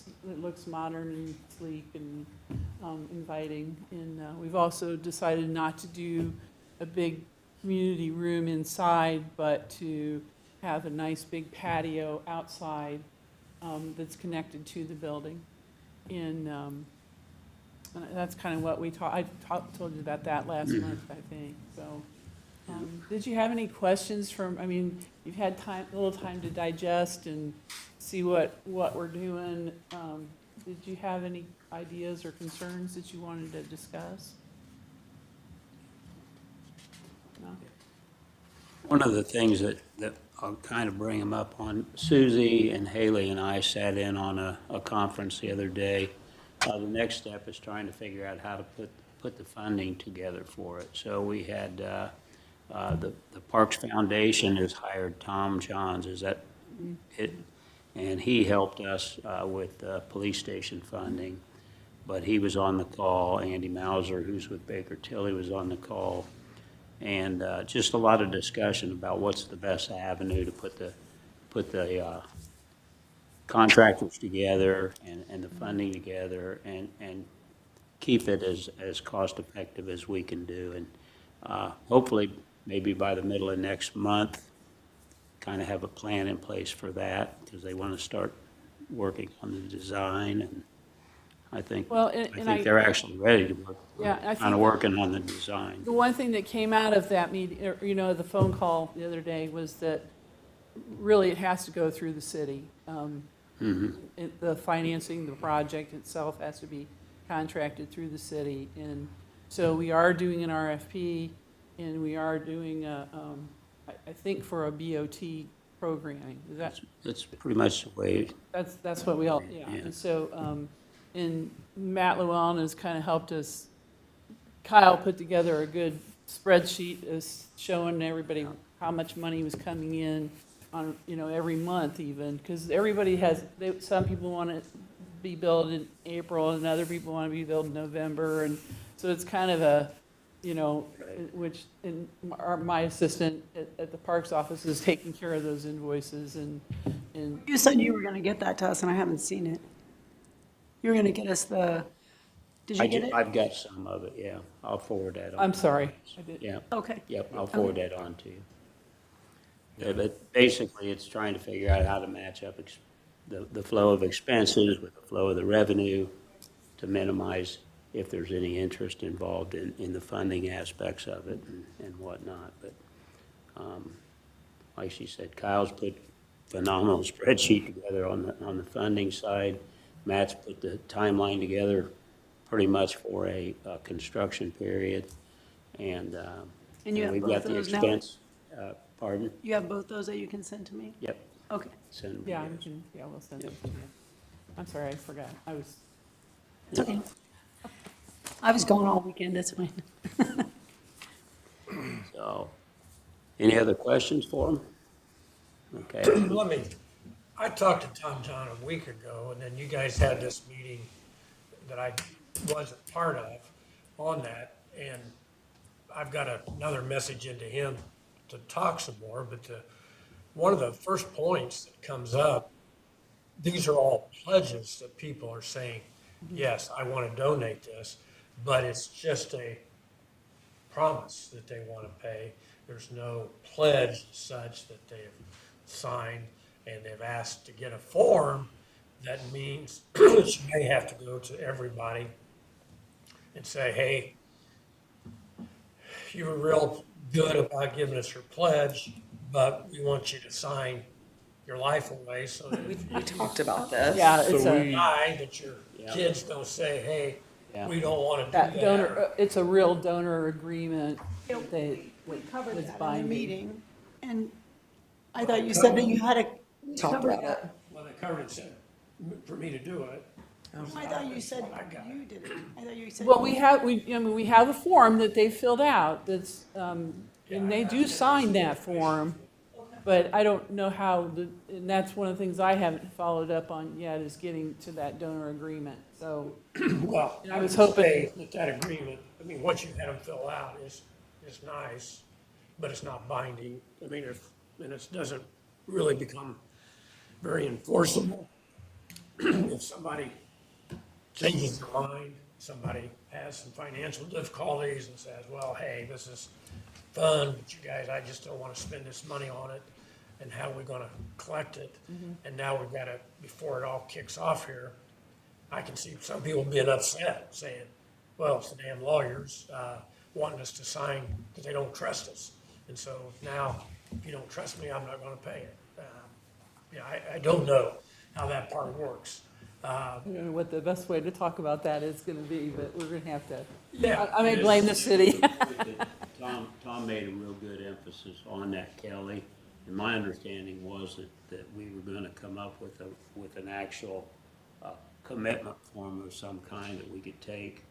looks modern and sleek and inviting. And we've also decided not to do a big community room inside, but to have a nice big patio outside that's connected to the building. And that's kind of what we told you about that last month, I think. So, did you have any questions I mean, you've had a little time to digest and see what we're doing. Did you have any ideas or concerns that you wanted to discuss? No? One of the things that I'll kind of bring them up on, Susie and Haley and I sat in on a conference the other day. The next step is trying to figure out how to put the funding together for it. So we had, the Parks Foundation has hired Tom Johns, is that it? And he helped us with police station funding. But he was on the call. Andy Mauser, who's with Baker Tilly, was on the call. And just a lot of discussion about what's the best avenue to put the contractors together and the funding together and keep it as cost effective as we can do. And hopefully, maybe by the middle of next month, kind of have a plan in place for that, because they want to start working on the design. And I think they're actually ready to work. Yeah, kind of working on the design. The one thing that came out of that meeting, the phone call the other day, was that really it has to go through the city. The financing, the project itself has to be contracted through the city. And so we are doing an RFP, and we are doing I think for a BOT programming. Is that? That's pretty much the way. That's what we all, yeah. And so, and Matt Llewellyn has kind of helped us. Kyle put together a good spreadsheet as showing everybody how much money was coming in on, every month even, because everybody has, some people want to be billed in April and other people want to be billed in November. And so it's kind of a, which my assistant at the Parks office is taking care of those invoices and. You said you were gonna get that to us and I haven't seen it. You were gonna get us did you get it? I've got some of it, yeah. I'll forward that on. I'm sorry. I did. Yeah. Okay. Yep, I'll forward that on to you. Yeah, but basically, it's trying to figure out how to match up the flow of expenses with the flow of the revenue to minimize if there's any interest involved in the funding aspects of it and whatnot. But like she said, Kyle's put phenomenal spreadsheet together on the funding side. Matt's put the timeline together pretty much for a construction period. And you have we've both got the those now? expense, pardon? You have both those that you can send to me? Yep. Okay. Send them Yeah, to you. we'll send it to you. I'm sorry, I forgot. It's okay. I was gone all weekend, that's fine. So, any other questions for him? Okay. I talked to Tom John a week ago, and then you guys had this meeting that I wasn't part of on that, and I've got another message into him to talk some more, but one of the first points that comes up, these are all pledges that people are saying, yes, I want to donate this, but it's just a promise that they want to pay. There's no pledge such that they've signed, and they've asked to get a form that means that you may have to go to everybody and say, hey, you were real good about giving us your pledge, but we want you to sign your life away so that We talked about this. Yeah, so it's we die, that your Yeah. kids don't say, hey, Yeah. we don't want to do that that. donor, it's a real donor agreement that We covered was that in the binding. meeting, and I thought you said that you had Talked covered about that. it. Well, they covered it, said, for me to do it. I thought you said I got it. you did it. I thought you said. Well, we have a form that they filled out that's, and they do sign that form, but I don't know how and that's one of the things I haven't followed up on yet is getting to that donor agreement, so. Well, I was hoping- that agreement, I mean, what you had them fill out is nice, but it's not binding. I mean, if and it doesn't really become very enforceable. If somebody changes their mind, somebody has some financial difficulties and says, well, hey, this is fun, but you guys, I just don't want to spend this money on it, and how are we going to collect it? And now we've got to, before it all kicks off here, I can see some people being upset, saying, well, it's the damn lawyers wanting us to sign because they don't trust us. And so now, if you don't trust me, I'm not going to pay it. Yeah, I don't know how that part works. I don't know what the best way to talk about that is gonna be, but we're gonna have to, Yeah. I may blame the city. Tom made a real good emphasis on that, Kelly. And my understanding was that we were gonna come up with an actual commitment form of some kind that we could take.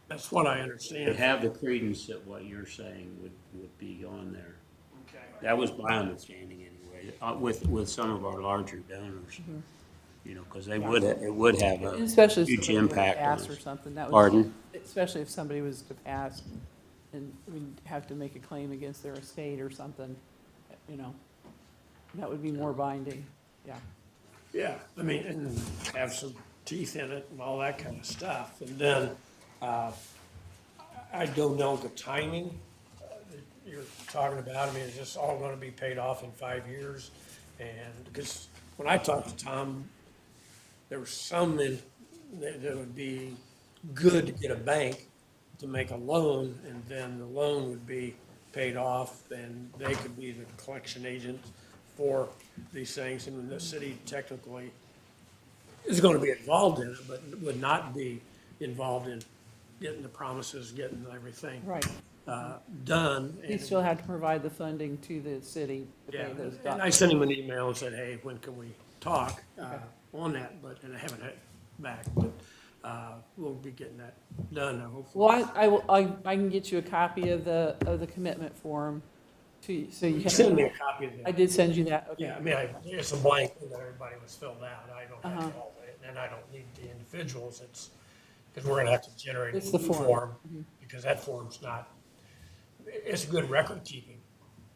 That's what I And understand. have the credence that what you're saying would be on there. Okay. That was my understanding anyway, with some of our larger donors. You know, because it would have a Especially if huge somebody were to impact on pass us. or something, that was. Pardon? Especially if somebody was to pass and we'd have to make a claim against their estate or something, you know, that would be more binding, yeah. Yeah, I mean, and have some teeth in it and all that kind of stuff. And then, I don't know the timing that you're talking about. I mean, is this all gonna be paid off in 5 years? And, because when I talked to Tom, there was some that would be good to get a bank to make a loan, and then the loan would be paid off, and they could be the collection agent for these things, and the city technically is gonna be involved in it, but would not be involved in getting the promises, getting everything Right. done. You And- still have to provide the funding to the city to Yeah, pay those and I doctors. sent him an email and said, hey, when can we talk on that, and I haven't heard back, but we'll be getting that done, hopefully. Well, I can get you a copy of the commitment form to, so you can. Send me a copy of that. I did send you that, okay. Yeah, I mean, it's a blank that everybody was filled out, I don't have Uh-huh. all of it, and I don't need the individuals, it's, because we're gonna have to generate a It's the new form. form, because that form's not, it's a good record-keeping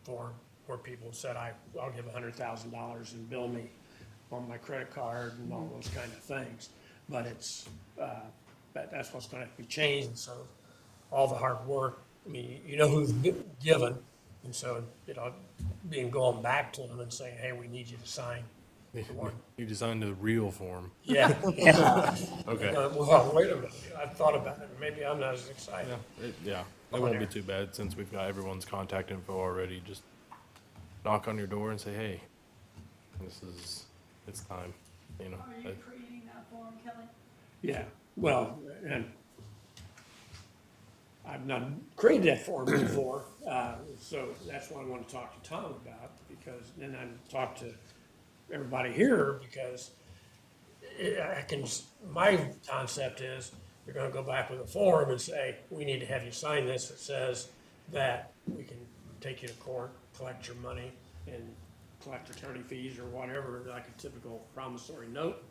form, where people said, I'll give $100,000 and bill me on my credit card and all those kind of things. But it's, that's what's gonna have to be changed, and so all the hard work, I mean, you know who's given, and so, you know, going back to them and saying, hey, we need you to sign the one. You designed the real form. Yeah, yeah. Okay. Well, wait a minute, I've thought about it, maybe I'm not as excited. Yeah, it won't be too bad since we've got everyone's contact info already. Just knock on your door and say, hey, it's time, you know. creating that form, Kelly? Yeah, well, and I've not created that form before, so that's what I want to talk to Tom about, because then I talk to everybody here, because my concept is, you're gonna go back with a form and say, we need to have you sign this that says that we can take you to court, collect your money, and collect attorney fees or whatever, like a typical promissory note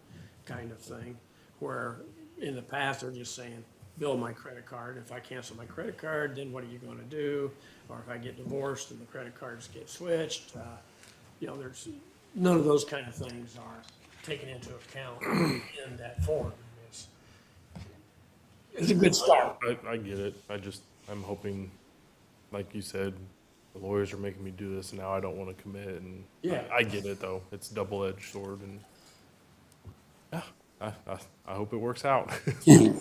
kind of thing, where in the past, they're just saying, bill my credit card. If I cancel my credit card, then what are you gonna do? Or if I get divorced and the credit cards get switched, you know, there's, none of those kind of things are taken into account in that form. It's a good start. I get it. I'm hoping, like you said, the lawyers are making me do this and now I don't want to commit, and Yeah. I get it though. It's a double-edged sword, and yeah, I hope it works out. Yeah,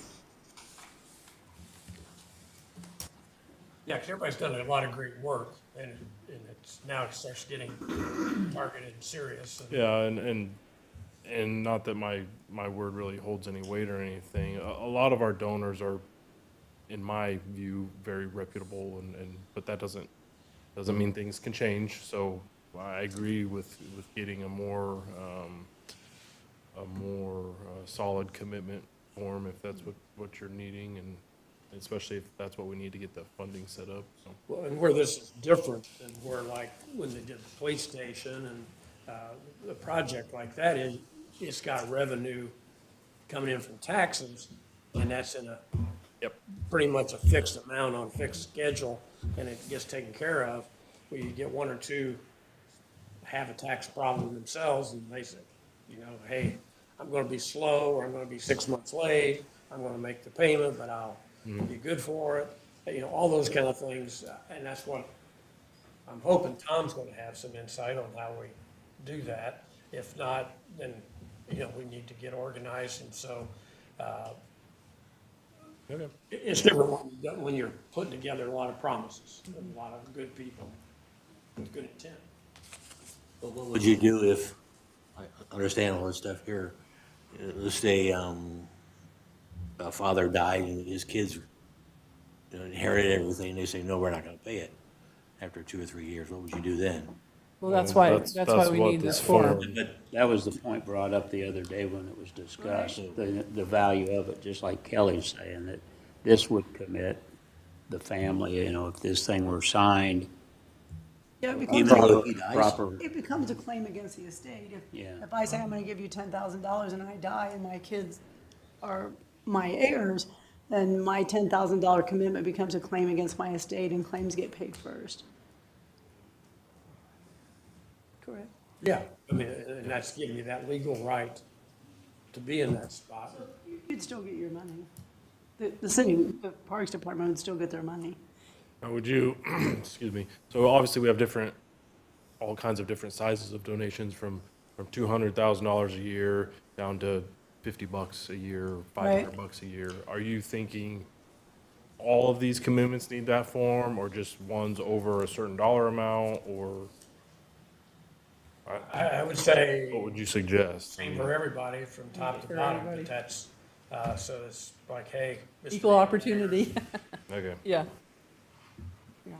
because everybody's done a lot of great work, and it's, now it starts getting targeted and serious. Yeah, and not that my word really holds any weight or anything. A lot of our donors are, in my view, very reputable, but that doesn't mean things can change. So I agree with getting a more solid commitment form if that's what you're needing, and especially if that's what we need to get the funding set up. So. Well, and where this is different than where, like, when they did the police station and a project like that is, it's got revenue coming in from taxes, and that's in a pretty much a fixed amount on a fixed schedule, and it gets taken care of. Where you get one or two have a tax problem themselves, and they say, you know, hey, I'm gonna be slow, or I'm gonna be 6 months late, I'm gonna make the payment, but I'll be good for it. You know, all those kind of things, and that's what I'm hoping Tom's gonna have some insight on how we do that. If not, then, you know, we need to get organized, and so, it's different when you're putting together a lot of promises, and a lot of good people with good intent. But what would you do if, I understand all this stuff here, let's say, a father died and his kids inherited everything, they say, no, we're not gonna pay it after 2 or 3 years, what would you do then? Well, that's why we what need this this form. But that was the point brought up the other day when it was discussed, the value of it, just like Kelly's saying, that this would commit the family, you know, if this thing were signed, Yeah, it Even becomes, though he dies? proper, it becomes a claim against the estate. Yeah. If I say I'm gonna give you $10,000 and I die and my kids are my heirs, then my $10,000 commitment becomes a claim against my estate, and claims get paid first. Correct. Yeah, I mean, and that's giving you that legal right to be in that spot. You'd still get your money. The city, the Parks Department would still get their money. Now, would you, excuse me, so obviously we have all kinds of different sizes of donations from $200,000 a year down to $50 a year, $500 a year. Are you thinking all of these commitments need that form, or just ones over a certain dollar amount, or? I would say. What would you suggest? Same for everybody from top to For bottom, everybody. but that's, so it's like, hey. Mr. Equal opportunity. Okay. Yeah. Yeah.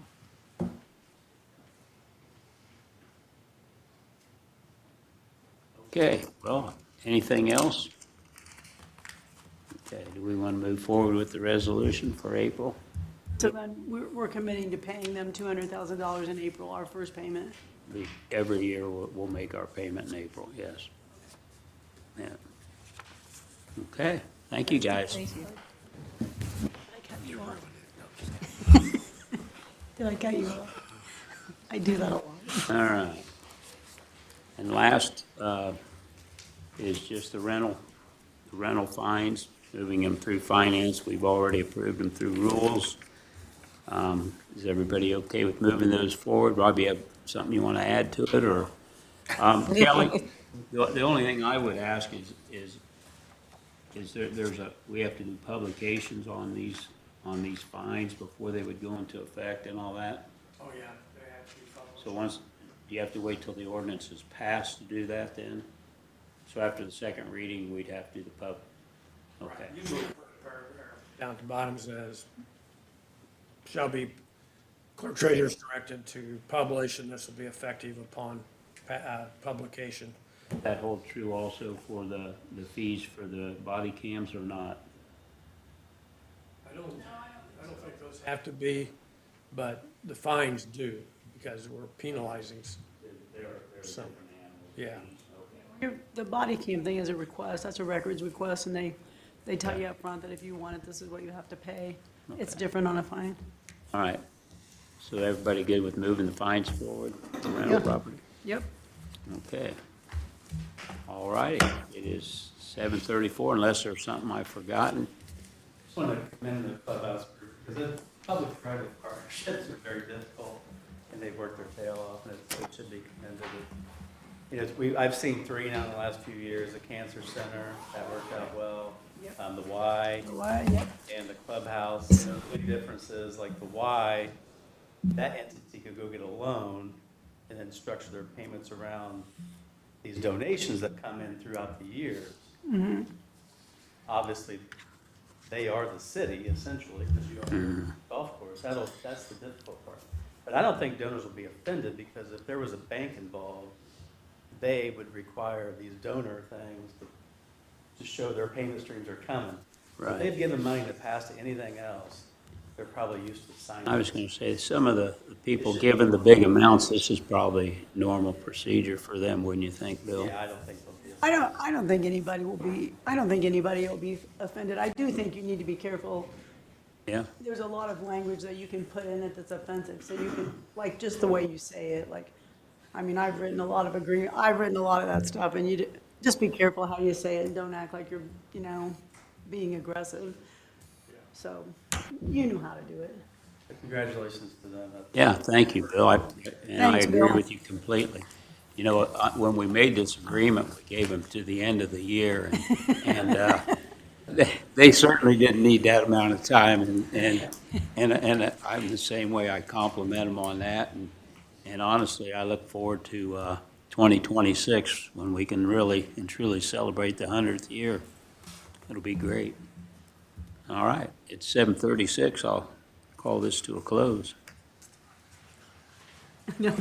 okay, well, anything else? Okay, do we want to move forward with the resolution for April? So then we're committing to paying them $200,000 in April, our first payment. Every year, we'll make our payment in April, yes. Yeah. Okay, thank you, guys. Thank you. Did I cut you off? I do that a lot. All right. And last is just the rental fines, moving them through finance. We've already approved them through rules. Is everybody okay with moving those forward? Rob, you have something you want to add to it, or? Kelly, the only thing I would ask is we have to do publications on these fines before they would go into effect and all that? Oh, yeah, they have to be published. So once, do you have to wait till the ordinance is passed to do that then? So after the second reading, we'd have to do the okay. You move the first paragraph down to bottom says, shall be clerk treasurer's directed to publish, and this will be effective upon publication. That holds true also for the fees for the body cams or not? I don't think those have to be, but the fines do, because we're penalizing some. Yeah. The body cam thing is a request, that's a records request, and they tell you up front that if you want it, this is what you have to pay. It's different on a fine. All right. So everybody good with moving the fines forward for rental Yeah. property? Yep. Okay. All righty. It is 7:34, unless there's something I've forgotten. Just want to commend the clubhouse group, because the public-private partnerships are very difficult, and they've worked their tail off, and it should be commended. You know, I've seen 3 now in the last few years, the Cancer Center, that worked out well. Yep. The Y. The Y, yep. And the clubhouse. You know, the big difference is, like the Y, that entity could go get a loan and then structure their payments around these donations that come in throughout the years. Mm-hmm. Obviously, they are the city essentially, because you own the golf course. That's the difficult part. But I don't think donors will be offended, because if there was a bank involved, they would require these donor things to show their payment streams are coming. Right. If they've given money in the past to anything else, they're probably used to signing. I was going to say, some of the people given the big amounts, this is probably normal procedure for them, wouldn't you think, Bill? Yeah, I don't think they'll be. I don't think anybody will be offended. I do think you need to be careful. Yeah. There's a lot of language that you can put in it that's offensive, so you can, like, just the way you say it, like, I mean, I've written a lot of that stuff, and just be careful how you say it, and don't act like you're, being aggressive. So, you knew how to do it. Congratulations to them. Yeah, thank you, Bill. And I Thanks, agree Bill. with you completely. When we made this agreement, we gave them to the end of the year, and they certainly didn't need that amount of time, and I'm the same way. I compliment them on that, and honestly, I look forward to 2026, when we can really and truly celebrate the 100th year. It'll be great. All right, it's 7:36. I'll call this to a close. No.